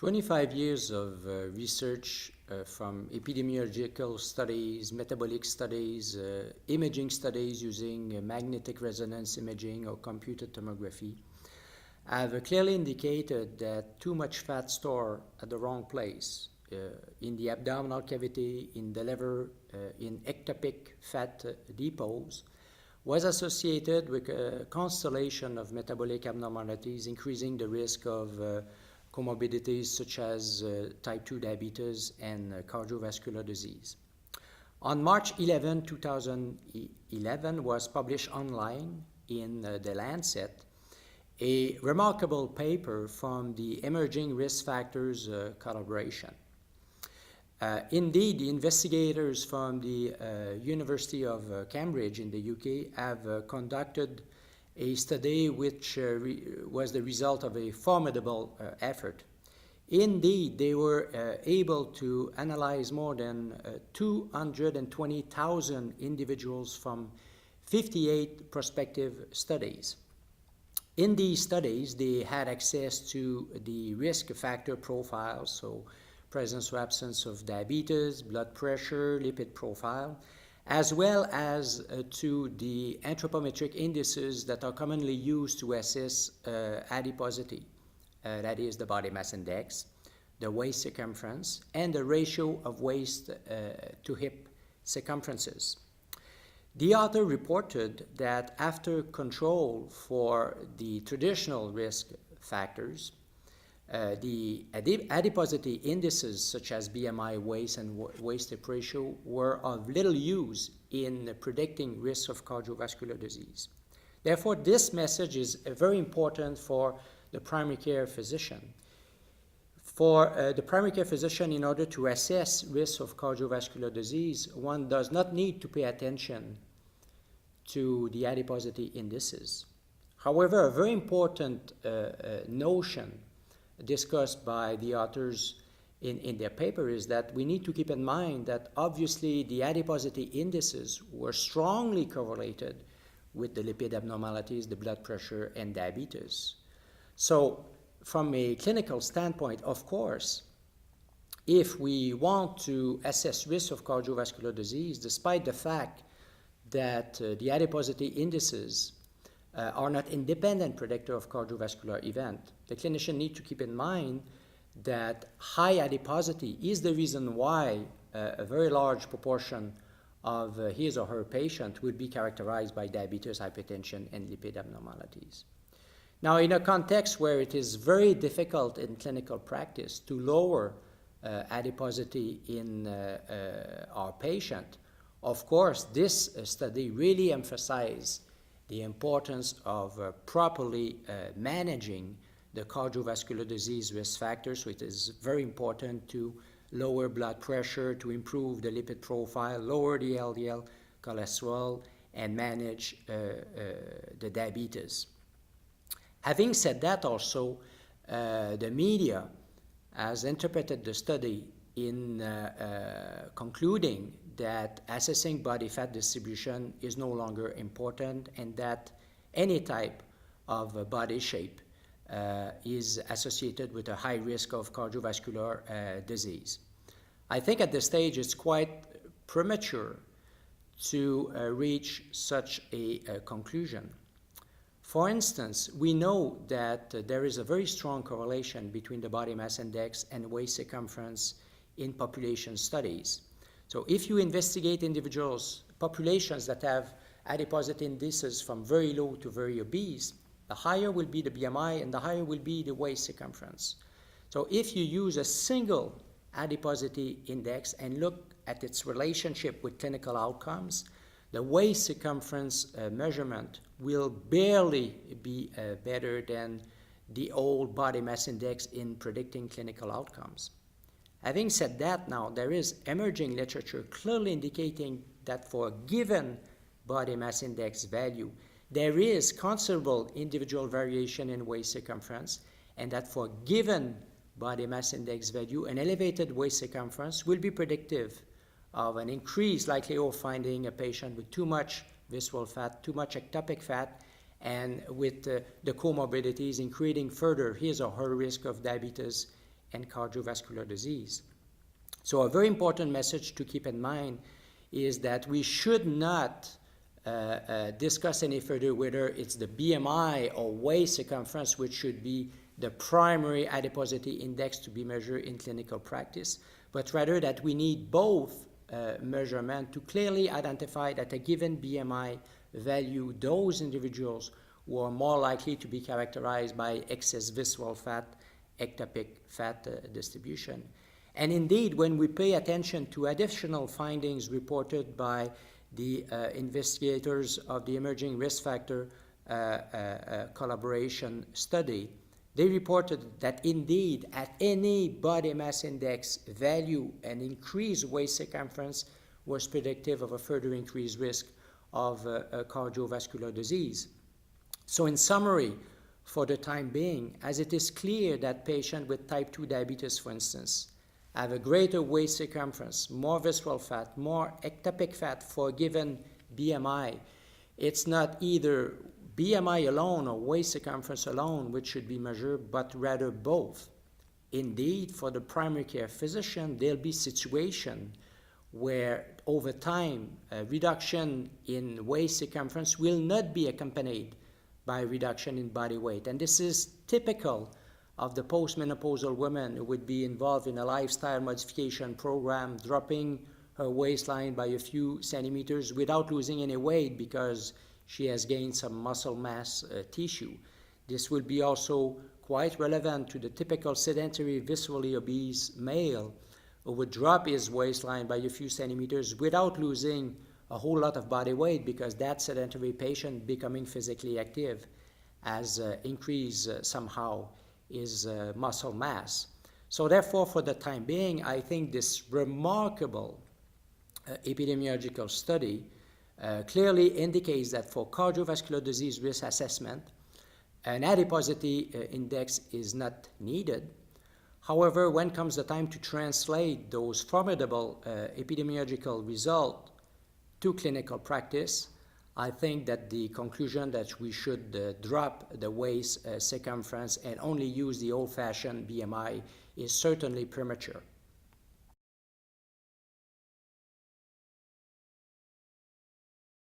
25 years of research from epidemiological studies, metabolic studies, imaging studies using magnetic resonance imaging or computed tomography have clearly indicated that too much fat stored at the wrong place, in the abdominal cavity, in the liver, in ectopic fat depots, was associated with a constellation of metabolic abnormalities, increasing the risk of comorbidities such as type 2 diabetes and cardiovascular disease. On March 11, 2011, was published online in the Lancet a remarkable paper from the Emerging Risk Factors collaboration. Indeed, the investigators from the University of Cambridge in the UK have conducted a study which was the result of a formidable effort. Indeed, they were able to analyze more than 220,000 individuals from 58 prospective studies. In these studies, they had access to the risk factor profiles, so presence or absence of diabetes, blood pressure, lipid profile, as well as to the anthropometric indices that are commonly used to assess adiposity, that is the body mass index, the waist circumference, and the ratio of waist to hip circumferences. The author reported that after control for the traditional risk factors, the adiposity indices such as BMI, waist, and waist-hip ratio were of little use in predicting risks of cardiovascular disease. Therefore, this message is very important for the primary care physician. For the primary care physician, in order to assess risks of cardiovascular disease, one does not need to pay attention to the adiposity indices. However, a very important notion discussed by the authors in their paper is that we need to keep in mind that obviously the adiposity indices were strongly correlated with the lipid abnormalities, the blood pressure, and diabetes. So from a clinical standpoint, of course, if we want to assess risk of cardiovascular disease, despite the fact that the adiposity indices are not independent predictor of cardiovascular event, the clinician needs to keep in mind that high adiposity is the reason why a very large proportion of his or her patient would be characterized by diabetes, hypertension, and lipid abnormalities. Now, in a context where it is very difficult in clinical practice to lower adiposity in our patient, of course, this study really emphasizes the importance of properly managing the cardiovascular disease risk factors. So it is very important to lower blood pressure, to improve the lipid profile, lower the LDL cholesterol, and manage the diabetes. Having said that also, the media has interpreted the study in concluding that assessing body fat distribution is no longer important and that any type of body shape is associated with a high risk of cardiovascular disease. I think at this stage it's quite premature to reach such a conclusion. For instance, we know that there is a very strong correlation between the body mass index and waist circumference in population studies. So if you investigate populations that have adiposity indices from very low to very obese, the higher will be the BMI and the higher will be the waist circumference. So if you use a single adiposity index and look at its relationship with clinical outcomes, the waist circumference measurement will barely be better than the old body mass index in predicting clinical outcomes. Having said that, now there is emerging literature clearly indicating that for a given body mass index value, there is considerable individual variation in waist circumference, and that for a given body mass index value, an elevated waist circumference will be predictive of an increased likelihood of finding a patient with too much visceral fat, too much ectopic fat, and with the comorbidities increasing further his or her risk of diabetes and cardiovascular disease. So a very important message to keep in mind is that we should not discuss any further whether it's the BMI or waist circumference which should be the primary adiposity index to be measured in clinical practice, but rather that we need both measurement to clearly identify that a given BMI value those individuals who are more likely to be characterized by excess visceral fat, ectopic fat distribution. And indeed, when we pay attention to additional findings reported by the investigators of the emerging risk factor collaboration study, they reported that indeed at any body mass index value, an increased waist circumference was predictive of a further increased risk of cardiovascular disease. So in summary, for the time being, as it is clear that patients with type 2 diabetes, for instance, have a greater waist circumference, more visceral fat, more ectopic fat for a given BMI, it's not either BMI alone or waist circumference alone which should be measured, but rather both. Indeed, for the primary care physician, there'll be situations where over time a reduction in waist circumference will not be accompanied by a reduction in body weight. And this is typical of the postmenopausal woman who would be involved in a lifestyle modification program, dropping her waistline by a few centimeters without losing any weight because she has gained some muscle mass tissue. This will be also quite relevant to the typical sedentary, viscerally obese male who would drop his waistline by a few centimeters without losing a whole lot of body weight because that sedentary patient becoming physically active has increased somehow his muscle mass. So therefore, for the time being, I think this remarkable epidemiological study clearly indicates that for cardiovascular disease risk assessment, an adiposity index is not needed. However, when comes the time to translate those formidable epidemiological results to clinical practice, I think that the conclusion that we should drop the waist circumference and only use the old-fashioned BMI is certainly premature.